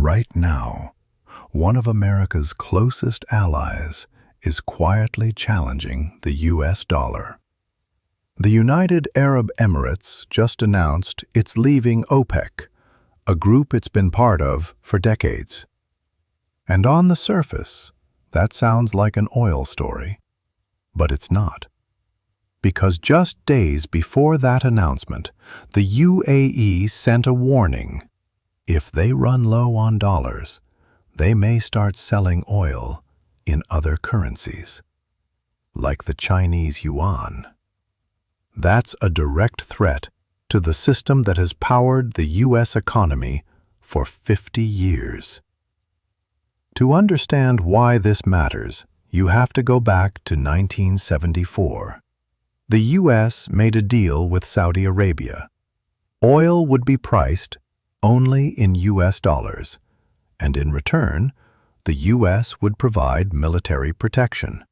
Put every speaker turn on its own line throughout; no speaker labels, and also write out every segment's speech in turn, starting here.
Right now, one of America's closest allies is quietly challenging the US dollar. The United Arab Emirates just announced it's leaving OPEC, a group it's been part of for decades. And on the surface, that sounds like an oil story, but it's not. Because just days before that announcement, the UAE sent a warning. If they run low on dollars, they may start selling oil in other currencies, like the Chinese yuan. That's a direct threat to the system that has powered the U.S. economy for 50 years. To understand why this matters, you have to go back to 1974. The U.S. made a deal with Saudi Arabia. Oil would be priced only in U.S. dollars, and in return, the U.S. would provide military protection.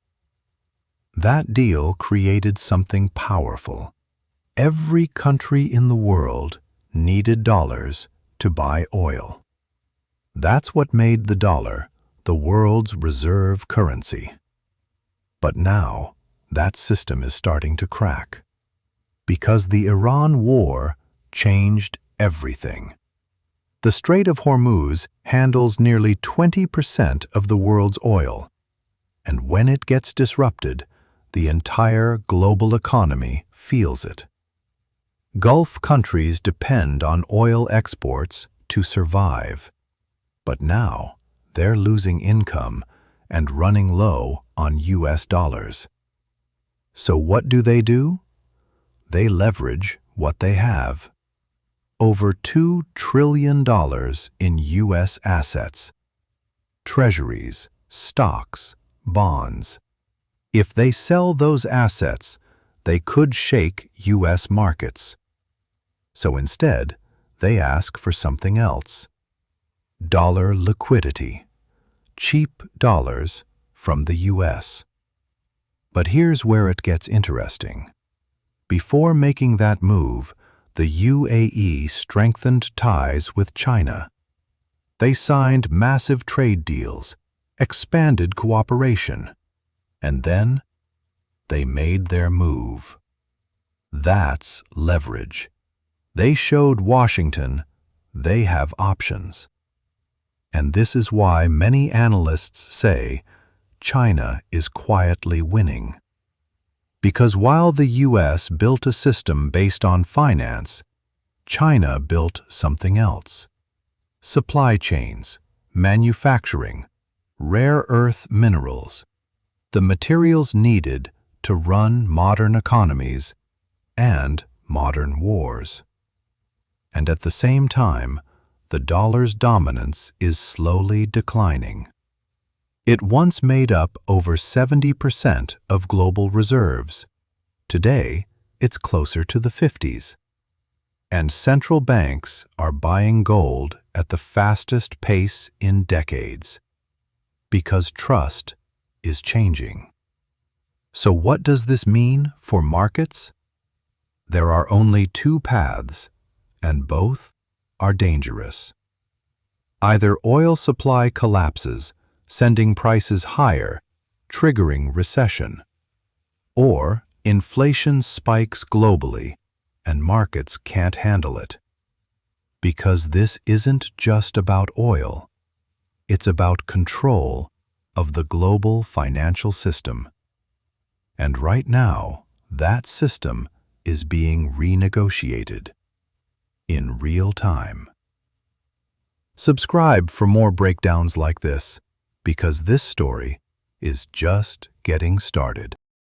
That deal created something powerful. Every country in the world needed dollars to buy oil. That's what made the dollar the world's reserve currency. But now, that system is starting to crack. Because the Iran war changed everything. The Strait of Hormuz handles nearly 20% of the world's oil, and when it gets disrupted, the entire global economy feels it. Gulf countries depend on oil exports to survive, but now they're losing income and running low on US dollars. So what do? They leverage what they have. Over $2 trillion in U.S. assets, treasuries, stocks, bonds. If they sell those assets, they could shake U.S. markets. So instead, they ask for something else. Dollar liquidity. Cheap dollars from the U.S. But here's where it gets interesting. Before making that move, the UAE strengthened ties with China. They signed massive trade deals, expanded cooperation, and then they made their move. That's leverage. They showed Washington they have options. And this is why many analysts say China is quietly winning. Because while the U.S. built a system based on finance, China built something else. Supply chains, manufacturing, rare earth minerals, the materials needed to run modern economies and modern wars. And at the same time, the dollar's dominance is slowly declining. It once made up over 70% of global reserves. Today, it's closer to the 50s. And central banks are buying gold at the fastest pace in decades. Because trust is changing. So what does this mean for markets? There are only two paths, and both are dangerous. Either oil supply collapses, sending prices higher, triggering recession. Or inflation spikes globally, and markets can't handle it. Because this isn't just about oil. It's about control of the global financial system. And right now, that system is being renegotiated in real time. Subscribe for more breakdowns like this, because this story is just getting started.